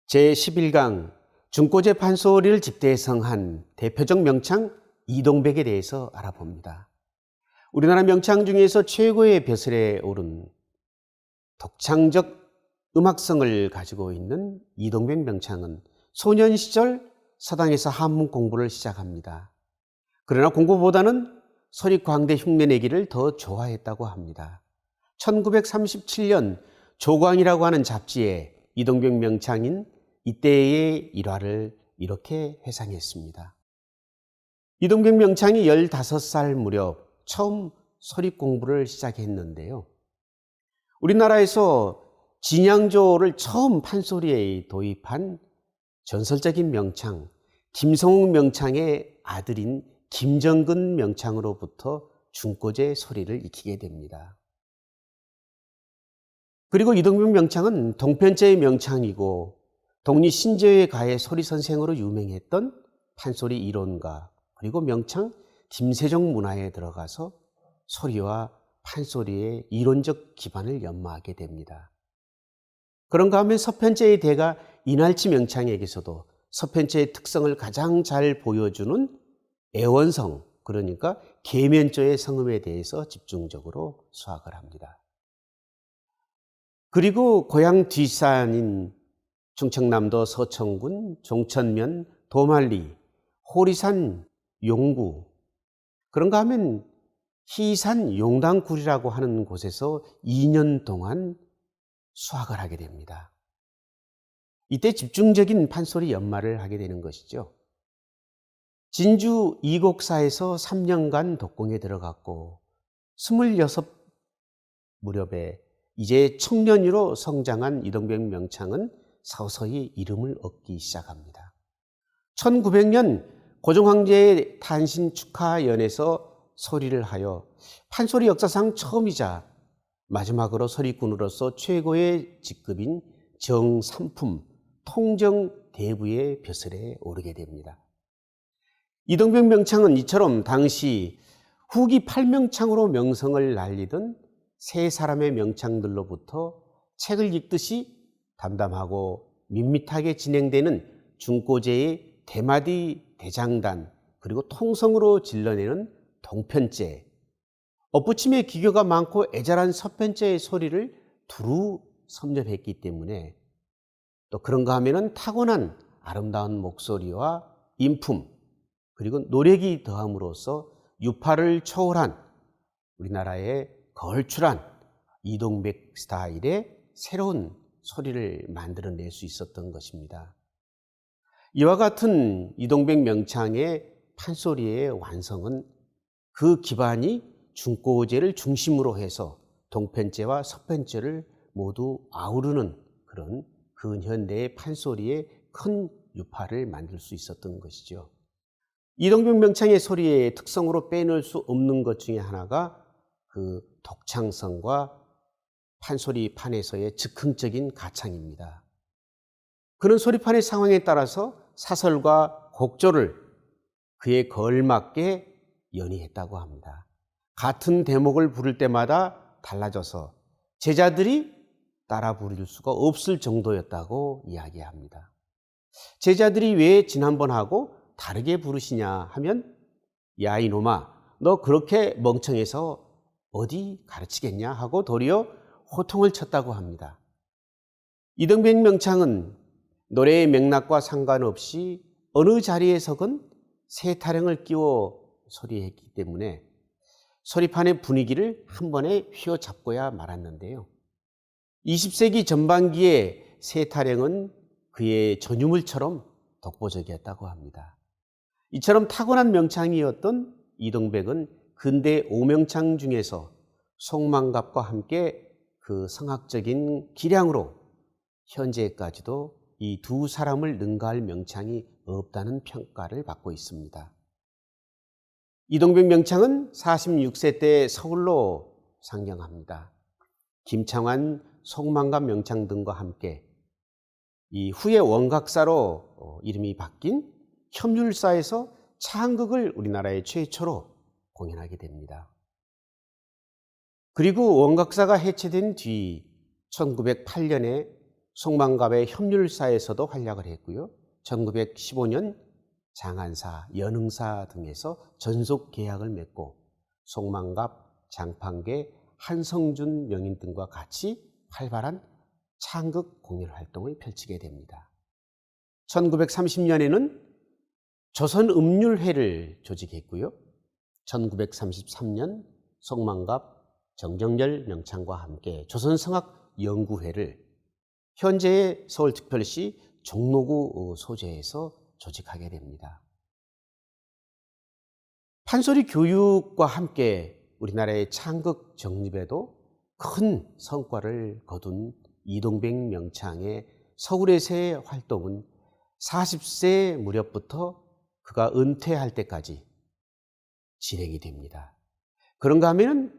제11강 중고제 판소리를 집대성한 대표적 명창 이동백에 대해서 알아봅니다. 우리나라 명창 중에서 최고의 벼슬에 오른 독창적 음악성을 가지고 있는 이동백 명창은 소년 시절 서당에서 한문 공부를 시작합니다. 그러나 공부보다는 소리광대 흉내내기를 더 좋아했다고 합니다. 1937년 조광이라고 하는 잡지에 이동백 명창인 이때의 일화를 이렇게 회상했습니다. 이동백 명창이 15살 무렵 처음 소리 공부를 시작했는데요. 우리나라에서 진양조를 처음 판소리에 도입한 전설적인 명창 김성욱 명창의 아들인 김정근 명창으로부터 중고제 소리를 익히게 됩니다. 그리고 이동백 명창은 동편제의 명창이고 독립 신조에 가해 소리 선생으로 유명했던 판소리 이론가 그리고 명창 김세종 문화에 들어가서 소리와 판소리의 이론적 기반을 연마하게 됩니다. 그런가 하면 서편제의 대가 이날치 명창에게서도 서편제의 특성을 가장 잘 보여주는 애원성, 그러니까 계면조의 성음에 대해서 집중적으로 수학을 합니다. 그리고 고향 뒷산인 충청남도 서천군 종천면 도말리 호리산 용구, 그런가 하면 희산 용당굴이라고 하는 곳에서 2년 동안 수학을 하게 됩니다. 이때 집중적인 판소리 연마를 하게 되는 것이죠. 진주 이곡사에서 3년간 독공에 들어갔고 26 무렵에 이제 청년으로 성장한 이동백 명창은 서서히 이름을 얻기 시작합니다. 1900년 고종황제의 탄신 축하연에서 소리를 하여 판소리 역사상 처음이자 마지막으로 소리꾼으로서 최고의 직급인 정삼품 통정대부의 벼슬에 오르게 됩니다. 이동백 명창은 이처럼 당시 후기 8명창으로 명성을 날리던 세 사람의 명창들로부터 책을 읽듯이 담담하고 밋밋하게 진행되는 중고제의 대마디 대장단 그리고 통성으로 질러내는 동편제, 엇붙임의 기교가 많고 애절한 서편제의 소리를 두루 섭렵했기 때문에 또 그런가 하면은 타고난 아름다운 목소리와 인품 그리고 노력이 더함으로써 유파를 초월한 우리나라의 걸출한 이동백 스타일의 새로운 소리를 만들어낼 수 있었던 것입니다. 이와 같은 이동백 명창의 판소리의 완성은 그 기반이 중고제를 중심으로 해서 동편제와 서편제를 모두 아우르는 그런 근현대의 판소리의 큰 유파를 만들 수 있었던 것이죠. 이동백 명창의 소리의 특성으로 빼놓을 수 없는 것 중에 하나가 그 독창성과 판소리판에서의 즉흥적인 가창입니다. 그런 소리판의 상황에 따라서 사설과 곡조를 그에 걸맞게 연이했다고 합니다. 같은 대목을 부를 때마다 달라져서 제자들이 따라 부를 수가 없을 정도였다고 이야기합니다. 제자들이 왜 지난번하고 다르게 부르시냐 하면 야 이놈아 너 그렇게 멍청해서 어디 가르치겠냐 하고 도리어 호통을 쳤다고 합니다. 이동백 명창은 노래의 맥락과 상관없이 어느 자리에서건 새 타령을 끼워 소리했기 때문에 소리판의 분위기를 한 번에 휘어잡고야 말았는데요. 20세기 전반기에 새 타령은 그의 전유물처럼 독보적이었다고 합니다. 이처럼 타고난 명창이었던 이동백은 근대 오명창 중에서 송만갑과 함께 그 성악적인 기량으로 현재까지도 이 두 사람을 능가할 명창이 없다는 평가를 받고 있습니다. 이동백 명창은 46세 때 서울로 상경합니다. 김창완, 송만갑 명창 등과 함께 이 후에 원각사로 이름이 바뀐 협률사에서 차한극을 우리나라의 최초로 공연하게 됩니다. 그리고 원각사가 해체된 뒤 1908년에 송만갑의 협률사에서도 활약을 했고요. 1915년 장안사, 연흥사 등에서 전속 계약을 맺고 송만갑, 장판계, 한성준 명인 등과 같이 활발한 창극 공연 활동을 펼치게 됩니다. 1930년에는 조선음률회를 조직했고요. 1933년 송만갑, 정정열 명창과 함께 조선성악연구회를 현재의 서울특별시 종로구 소재에서 조직하게 됩니다. 판소리 교육과 함께 우리나라의 창극 정립에도 큰 성과를 거둔 이동백 명창의 서울에서의 활동은 40세 무렵부터 그가 은퇴할 때까지 진행이 됩니다. 그런가 하면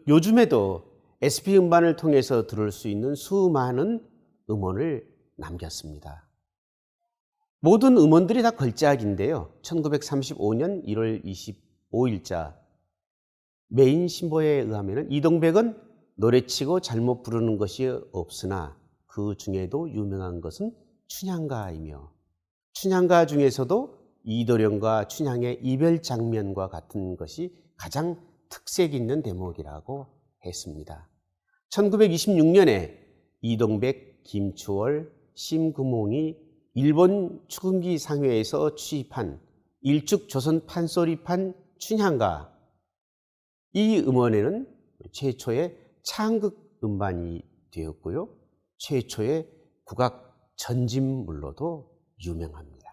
요즘에도 SP 음반을 통해서 들을 수 있는 수많은 음원을 남겼습니다. 모든 음원들이 다 걸작인데요. 1935년 1월 25일자 메인 신보에 의하면 이동백은 노래치고 잘못 부르는 것이 없으나 그 중에도 유명한 것은 춘향가이며 춘향가 중에서도 이도령과 춘향의 이별 장면과 같은 것이 가장 특색 있는 대목이라고 했습니다. 1926년에 이동백, 김추월, 심금홍이 일본 추금기 상회에서 취입한 일축 조선 판소리판 춘향가, 이 음원에는 최초의 창극 음반이 되었고요. 최초의 국악 전진물로도 유명합니다.